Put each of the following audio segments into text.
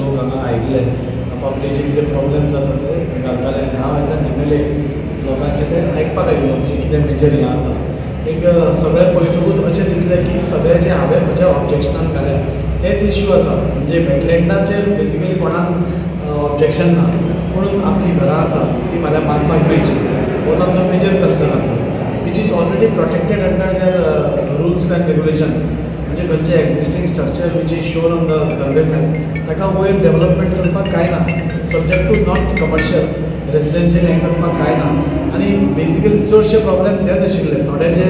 लोक हांगा आयिल्ले आपापले जे कितें प्रॉब्लेम्स आसा ते घालताले आनी हांव एज एन MLA लोकांचे ते आयकपाक आयिल्लो म्हणजे कितें मेजर हें आसा एक सगळें पळयतकूच अशें दिसलें की सगळें जे हांवें म्हज्या ऑब्जेक्शनान घाल्यात तेच इश्यू आसा म्हणजे वेटलँडाचेर बेसिकली कोणाक ऑब्जेक्शन ना पूण आपली घरां आसा ती फाल्यां बांदपाक मेळची हो तांचो मेजर कन्सर्न आसा which is already protected under their rules and regulations म्हणजे खंयचें existing structure which is shown on the survey map ताका वयर डेवलपमेंट करपाक कांय ना subject to not commercial residential हें करपाक कांय ना आनी बेसिकली चडशे प्रॉब्लेम्स हेच आशिल्ले थोडे जे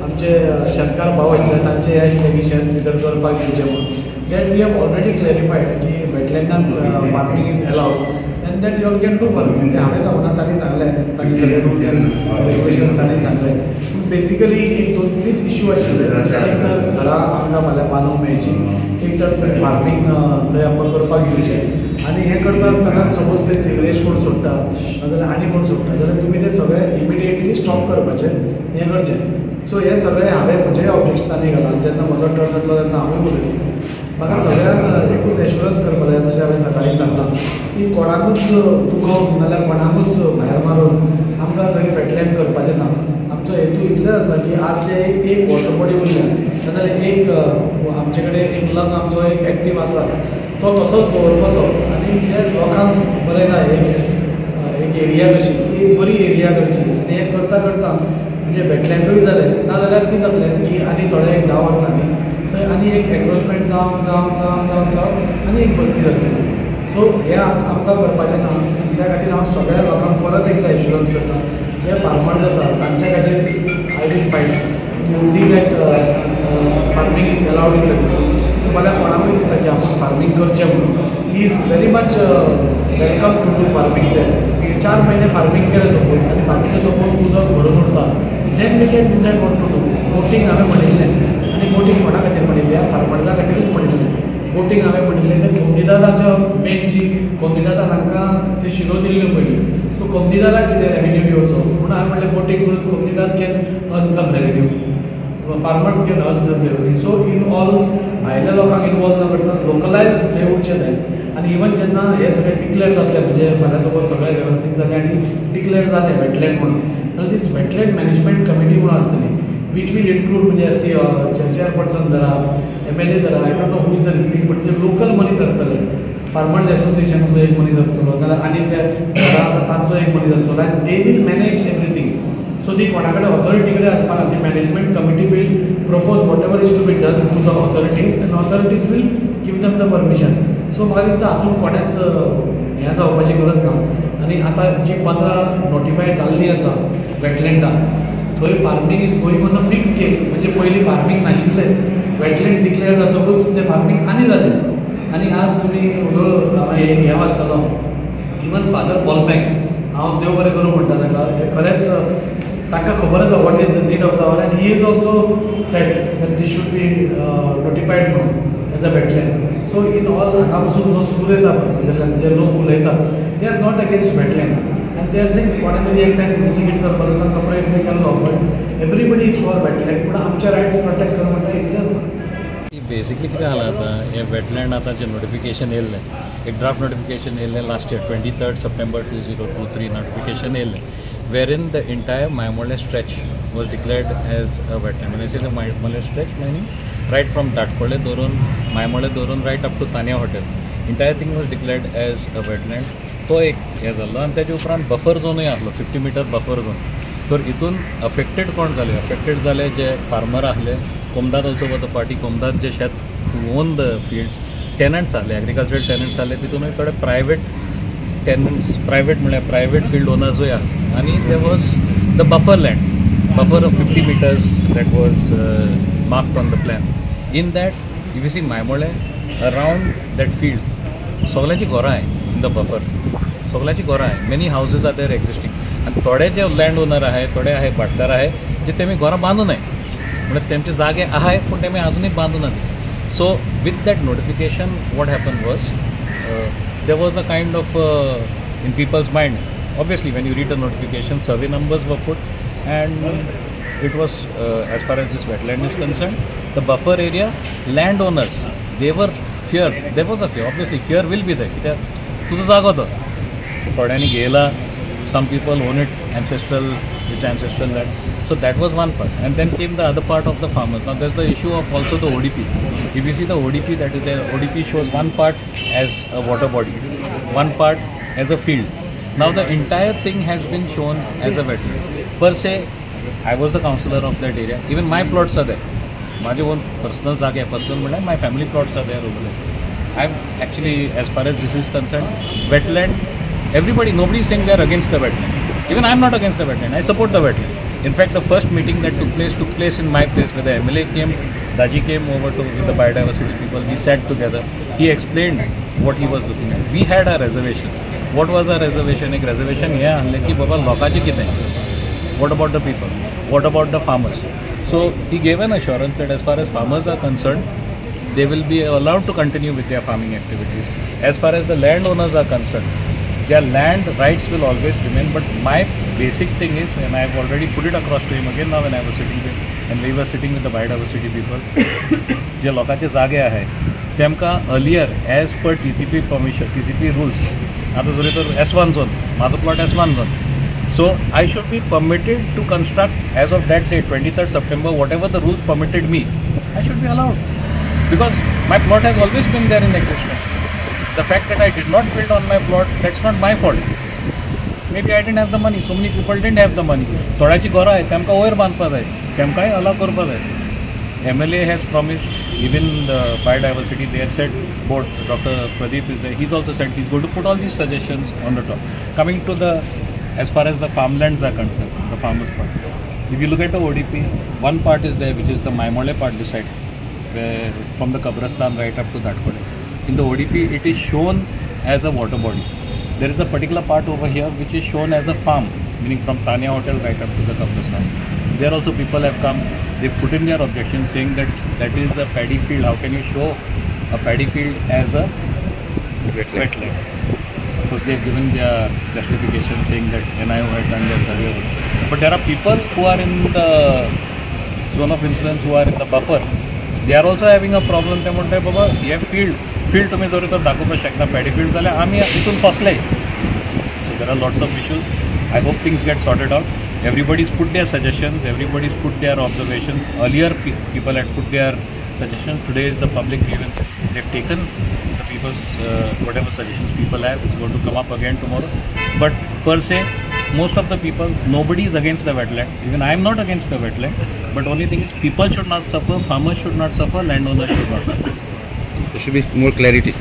आमचे शेतकार भाव आशिल्ले तांचे हे आशिल्ले की शेत भितर करपाक दिवचें म्हणून that we have already clarified की वेटलँडान farming is allowed and that you all can do farming ते हांवें सांगूना तांणी सांगलें तांचे सगळे रूल्स एंड रेग्युलेशन्स तांणी सांगले बेसिकली एक दोन तीनच इश्यू आशिल्ले एक तर घरां आमकां फाल्यां बांदूंक मेळची एक तर फार्मींग थंय आमकां करपाक दिवचें आनी हें करता आसतना सपोज ते सिवरेज कोण सोडटा नाजाल्यार आनी कोण सोडटा जाल्यार तुमी ते सगळें इमिडिएटली स्टॉप करपाचें हें करचें सो हे सगळें हांवें म्हजेय ऑब्जेक्शनांनी घाला जेन्ना म्हजो टर्न येतलो तेन्ना हांवूय उलयतलो म्हाका सगळ्यांक एकूच एश्युरन्स करपा जाय जशें हांवें सकाळीं सांगलां की कोणाकूच दुखोवप नाजाल्यार कोणाकूच भायर मारून आमकां थंय वेटलँड करपाचें ना आमचो हेतू इतलेच आसा की आज जे एक वॉटर बॉडी उरल्या नाजाल्यार एक आमचे कडेन एक लंग आमचो एक एक्टीव आसा तो तसोच दवरपाचो आनी जे लोकांक बरें जाय एक एरिया कशी एक बरी एरिया करची आनी हें करता करता म्हणजे वेटलँडूय जालें नाजाल्यार कितें जातलें की आनी थोडे 10 वर्सांनी थंय आनी एक एन्क्रोचमेंट जावन आनी एक बस्ती जातली सो हें आमकां करपाचें ना त्या खातीर हांव सगळ्या लोकांक परत एकदां एश्युरन्स करता जे फार्मर्स आसा तांचे खातीर I will fight see that farming is allowed in the district so फाल्यां कोणाकूय दिसता की आपूण फार्मींग करचें म्हणून he is very much welcome to do farming ते 4 म्हयने फार्मींग केलें सपोज आनी बाकीचें सपोज उदक भरून उरता then we can decide what to do boating हांवें म्हणिल्लें आनी बोटींग कोणा खातीर म्हणिल्लें फार्मर्सां खातीरूच म्हणिल्लें बोटींग हांवें म्हणिल्लें तें कोमनीदाराच्या मेन जी कोमनीदारान तांकां ते शिरो दिल्ल्यो पयलीं सो कोमनीदाराक कितें रेवेन्यू येवचो म्हणून हांवें म्हणलें बोटींग करून कोमनीदार can earn some revenue farmers can earn some revenue so in all भायल्या लोकांक इनवॉल्व न करता लोकलायज हे उरचें जाय आनी इवन जेन्ना हे सगळें डिक्लेअर जातलें म्हणजे फाल्यां सपोज सगळें वेवस्थीत जालें आनी डिक्लेअर जालें वेटलँड म्हणून जाल्यार दीस वेटलँड मॅनेजमेंट कमिटी म्हणून आसतली वीच वील इन्क्लूड म्हणजे अशी चेअरपर्सन धरा MLA धरा I don't know who is the district but जे लोकल मनीस आसतले फार्मर्स एसोसिएशनाचो एक मनीस आसतलो नाजाल्यार आनी त्या घरां आसा तांचो एक मनीस आसतलो आनी they will manage everything so ती कोणा कडेन ऑथॉरिटी कडेन आसपाक ना ती management committee will propose whatever is to be done to the authorities and authorities will give them the permission so म्हाका दिसता हातूंत कोणेच हें जावपाची गरज ना आनी आतां जी 15 नोटिफाय जाल्ली आसा वेटलँडां थंय farming is going on a big scale म्हणजे पयलीं फार्मींग नाशिल्लें वेटलँड डिक्लेअर जातकूच तें फार्मींग आनी जालें आनी आज तुमी हांवें हें वाचतालो इवन फादर पॉल मॅक्स हांव देव बरें करूं म्हणटा ताका हें खरेंच तांकां खबर आसा what is the need of the hour and he is also said that this should be notified म्हणून as a wetland so in all हांगा पसून जो सूर येता पळय जे लोक उलयतात they are not against wetland and they are saying कोणे तरी एकट्यान इन्वेस्टिगेट करपाचो तांकां प्रयत्न केल्लो but everybody is for wetland पूण आमचे रायट्स प्रोटेक्ट कर म्हणटा इतलें आसा बेसिकली कितें जालां आतां हें वेटलँड आतां जें नोटिफिकेशन येयल्लें एक ड्राफ्ट नोटिफिकेशन येयल्लें लास्ट इयर 23 September 2023 नोटिफिकेशन येयल्लें wherein the entire Maimole stretch was declared as a wetland. When I say the Maimole stretch, meaning right from Datkole Dorun, Maimole Dorun, right up to Tanya Hotel, entire thing was declared as a wetland. तो एक हे जाल्लो आनी तेच्या उपरांत buffer झोनूय आहलो 50 metre buffer zone तर हितून अफेक्टेड कोण जाले अफेक्टेड जाले जे फार्मर आहले कोमदाद ऑल्सो वॉज द पार्टी कोमदाद जे शेत ओन द फिल्ड्स टेनंट्स आहले एग्रीकल्चरल टेनंट्स आहले तितूनय थोडे प्रायवेट टेनंट्स प्रायवेट म्हळ्यार प्रायवेट फील्ड ओनर्सूय आहले आनी they was the buffer land buffer of 50 meters that was marked on the plan. In that if you see Maimole around that field सगळ्यांची घरां आहे इन द बफर सगळ्यांची घरां आहे many houses are there existing आनी थोडे जे land owner आहे थोडे आहे भाटकार आहे जे तेमी घरां बांदूं नये म्हणजे तेमचे जागे आहे पूण तेमी अजुनूय बांदूं नात so with that notification what happen was there was a kind of in people's mind obviously when you read the notification survey numbers were put and it was as far as this wetland is concerned the buffer area landowners they were fear, there was a fear, obviously fear will be there. कित्याक तुजो जागो तो थोड्यांनी घेयला, some people own it, it's ancestral land. So that was one part, and then came the other part of the farmers. Now there's the issue of also the ODP. If you see the ODP, that is the ODP shows one part as a water body, one part as a field. Now the entire thing has been shown as a wetland. Per se, I was the councillor of that area. Even my plots are there. My own personal zaga, my family plots are there over there. I'm actually, as far as this is concerned, wetland, everybody, nobody is saying they are against the wetland. Even I'm not against the wetland, I support the wetland. In fact, the first meeting that took place in my place, where the MLA came, Daji came over to with the biodiversity people, we sat together, he explained what he was looking at. We had our reservations. What was our reservation? Ek reservation here, ki baba lokaji kitne. What about the people? What about the farmers? So he gave an assurance that as far as farmers are concerned, they will be allowed to continue with their farming activities. As far as the landowners are concerned, their land rights will always remain. But my basic thing is, and I have already put it across to him again now when I was sitting with, and we were sitting with the biodiversity people, जे लोकांचे जागे आहे तेमकां earlier as per TCP permission, TCP rules, आता जरी तर S1 zone, माझो plot S1 zone. So I should be permitted to construct as of that date, 23rd September, whatever the rules permitted me, I should be allowed. Because my plot has always been there in existence. The fact that I did not build on my plot, that's not my fault. Maybe I didn't have the money, so many people didn't have the money. थोड्याची घरां आहेत, तेमकां वयर बांदपाक जाय, तेमकांय allow करपाक जाय. MLA has promised, even the biodiversity, they have said, board, Dr. Pradeep is there, he's also said he's going to put all these suggestions on the top. Coming to the, as far as the farmlands are concerned, the farmers part. If you look at the ODP, one part is there, which is the Maimole part beside, where from the Kabristan right up to that part. In the ODP, it is shown as a water body. There is a particular part over here which is shown as a farm, meaning from Tanya Hotel right up to the Kabristan. There also people have come, they've put in their objection saying that that is a paddy field. How can you show a paddy field as a wetland? Of course, they've given their justification saying that NIO had done their survey. But there are people who are in the zone of influence, who are in the buffer. They are also having a problem. They म्हणतात बाबा हे field तुम्ही जरी तर दाखवू शकता paddy field जाल्यार आम्ही इथून फसले. So there are lots of issues. I hope things get sorted out. Everybody's put their suggestions, everybody's put their observations. Earlier people had put their suggestions. Today is the public grievances. They've taken the people's whatever suggestions people have. It's going to come up again tomorrow. But per se, most of the people, nobody is against the wetland. Even I am not against the wetland. But only thing is, people should not suffer, farmers should not suffer, landowners should not suffer. There should be more clarity.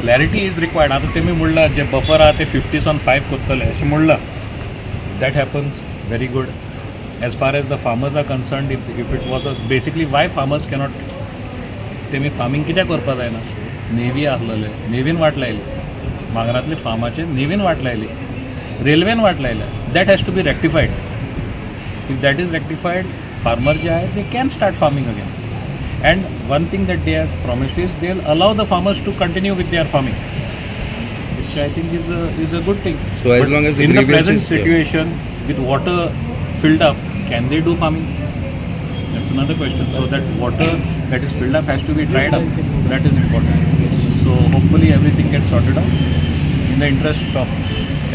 Clarity is required. आता तुम्ही म्हणला जे buffer आहे ते 50/5 करतले अशें म्हणला. That happens, very good. As far as the farmers are concerned, if it was basically why farmers cannot, तेमी farming कित्याक करपा जायना? नेवी आसलेले, नेवीन वाट लायली, मागरांतले फार्माचे नेवीन वाट लायली, रेल्वेन वाट लायल्या. That has to be rectified. If that is rectified, farmer जे आहे they can start farming again. And one thing that they have promised is they'll allow the farmers to continue with their farming, which I think is a good thing. So as long as in the present situation with water filled up, can they do farming? That's another question. So that water that is filled up has to be dried up. That is important. So hopefully everything gets sorted out in the interest of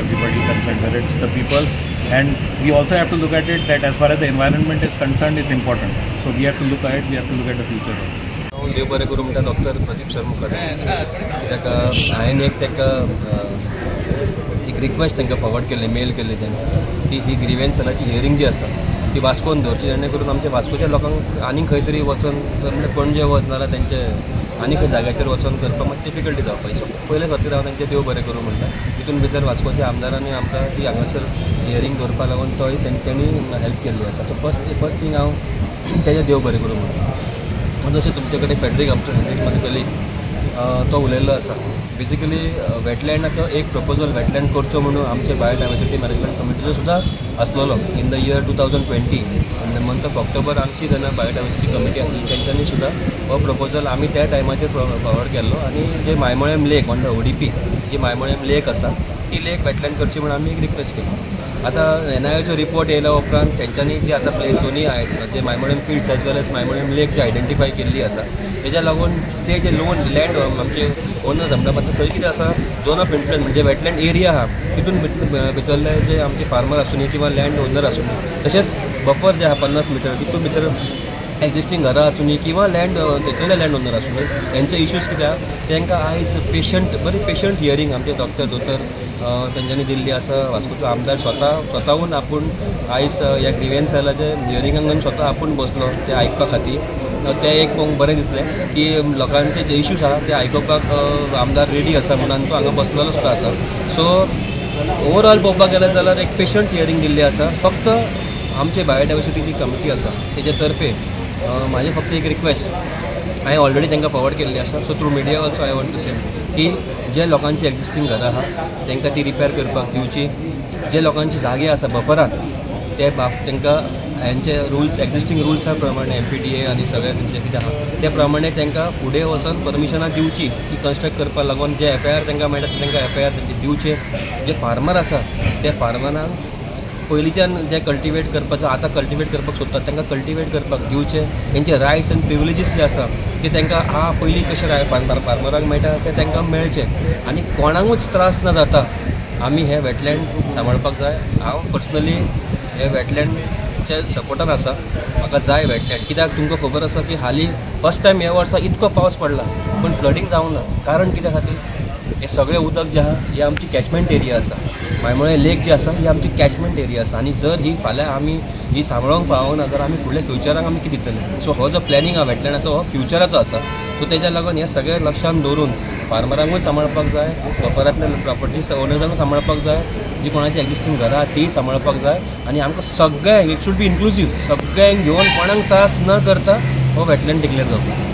everybody concerned, whether it's the people. And we also have to look at it that as far as the environment is concerned, it's important. So we have to look ahead, we have to look at the future also. देव बरें करूं म्हणटा doctor Pradeep sir मुखार ताका हांवें एक ताका एक request तांकां फॉरवर्ड केल्ली, मेल केल्ली तांकां की ही ग्रिव्हन्सनाची हियरिंग जी आसा ती वास्कोन दवरची, जेणे करून आमच्या वास्कोच्या लोकांक आनी खंय तरी वचून म्हणजे पणजे वचना जाल्यार तेंचे आनी खंय जाग्याचेर वचून करपाक मातशी डिफिकल्टी जावपाची. सो पयले खातीर हांव तांचें देव बरें करूं म्हणटा. तितून भितर वास्कोच्या आमदारांनी आमकां ती हांगासर हियरिंग दवरपा लागून तोय तेंच्यांनी हेल्प केल्ली आसा. सो फर्स्ट थींग हांव तेजें देव बरें करूं म्हणटा. जशें तुमचे कडेन फेडरीक आमचो म्हाजो कलीग तो उलयल्लो आसा, बेसिकली वेटलँडाचो एक प्रपोजल वेटलँड करचो म्हणून आमचे बायोडायवर्सिटी मॅनेजमेंट कमिटीचो सुद्दां आसलेलो in the year 2020. In the month of October आमची जेन्ना बायोडायवर्सिटी कमिटी आसली तेंच्यांनी सुद्दां हो प्रपोजल आमी त्या टायमाचेर फॉरवर्ड केल्लो. आनी जे मायमोळेम लेक ऑन द ODP जी मायमोळेम लेक आसा ती लेक वेटलँड करची म्हणून आमी एक रिक्वेस्ट केली. आता NIOचो रिपोर्ट येयल्या उपरांत तेंच्यांनी जी आता प्लेस दोन्ही आहेत जे मायमोडम फिल्ड्स एज वेल एज मायमोडम लेक जे आयडेंटिफाय केल्ली आसा तेज्या लागून ते जे लोन लँड आमचे ओनर्स आमकां मात्र थंय कितें आसा झोन ऑफ इन्फ्लुएन्स म्हणजे वेटलँड एरिया आहा तितून भितरले जे आमचे फार्मर आसूं किंवा लँड ओनर आसूं तशेंच बफर जे आहा 50 मिटर तितून भितर एक्जिस्टींग घरां आसूं किंवा लँड तेतुले लँड ओनर आसूं तेंचे इश्यूज कित्याक तांकां आयज बरी पेशंट हियरींग आमचे डॉक्टर दोतोर तेंच्यांनी दिल्ली आसा वास्कोचो आमदार स्वताहून आपूण आयज ह्या ग्रिव्हन्स सेलाचे हियरिंगांक स्वता आपूण बसलो ते आयकपा खातीर ते एक पळोवंक बरें दिसलें की लोकांचे जे इश्यूज आहा ते आयकुपाक आमदार रेडी आसा म्हणून आनी तो हांगा बसलेलो सुद्दां आसा सो ओवरऑल पळोवपाक गेल्यार जाल्यार एक पेशंट हियरींग दिल्ली आसा फक्त आमची बायोडायवर्सिटी जी कमिटी आसा तेजे तर्फे म्हाजी फक्त एक रिक्वेस्ट हांवें ऑलरेडी तांकां फॉरवर्ड केल्ली आसा so through media also I want to say की जे लोकांची एक्जिस्टींग घरां आहा तांकां ती रिपेर करपाक दिवची जे लोकांचे जागे आसा बफरान ते तांकां हांचे रुल्स एक्जिस्टींग रुल्सा प्रमाणे MPDA आनी सगळ्या तुमचें कितें आहा त्या प्रमाणे तांकां फुडें वचून परमिशनां दिवची की कंस्ट्रक्ट करपाक लागून जे FIR तांकां मेळटा तांकां FIR तेंचे दिवचे जे फार्मर आसा त्या फार्मरांक पयलींच्यान जे कल्टिवेट करपाचो आतां कल्टिवेट करपाक सोदतात तांकां कल्टिवेट करपाक दिवचे तेंचे रायट्स आनी प्रिविलेजीस जे आसा ते तांकां पयलीं कशें फार्मरांक मेळटा ते तांकां मेळचे आनी कोणाकूच त्रास न जाता आमी हे वेटलँड सांबाळपाक जाय हांव पर्सनली हे वेटलँडचे सपोर्टान आसा म्हाका जाय वेटलँड कित्याक तुमकां खबर आसा की हालीं फर्स्ट टायम ह्या वर्सा इतको पावस पडला पूण फ्लडींग जावंक ना कारण कित्या खातीर हे सगळें उदक जें आहा ही आमची कॅचमेंट एरिया आसा मायमोळे लेक जी आसा ही आमची कॅचमेंट एरिया आसा आनी जर ही फाल्यां आमी ही सांबाळूंक पावना जाल्यार आमी फुडल्या फ्युचराक आमी कितें दितले सो हो जो प्लॅनिंग आहा वेटलँडाचो हो फ्युचराचो आसा सो तेज्या लागून हे सगळें लक्षांत दवरून फार्मरांकूय सांबाळपाक जाय बफरांतल्या प्रॉपर्टीज ओनर्सांकूय सांबाळपाक जाय जी कोणाची एक्जिस्टींग घरां तीय सांबाळपाक जाय आनी आमकां सगळ्यांक इट शूड बी इन्क्लुजीव सगळ्यांक घेवन कोणाक त्रास न करता हो वेटलँड डिक्लेअर जावपाक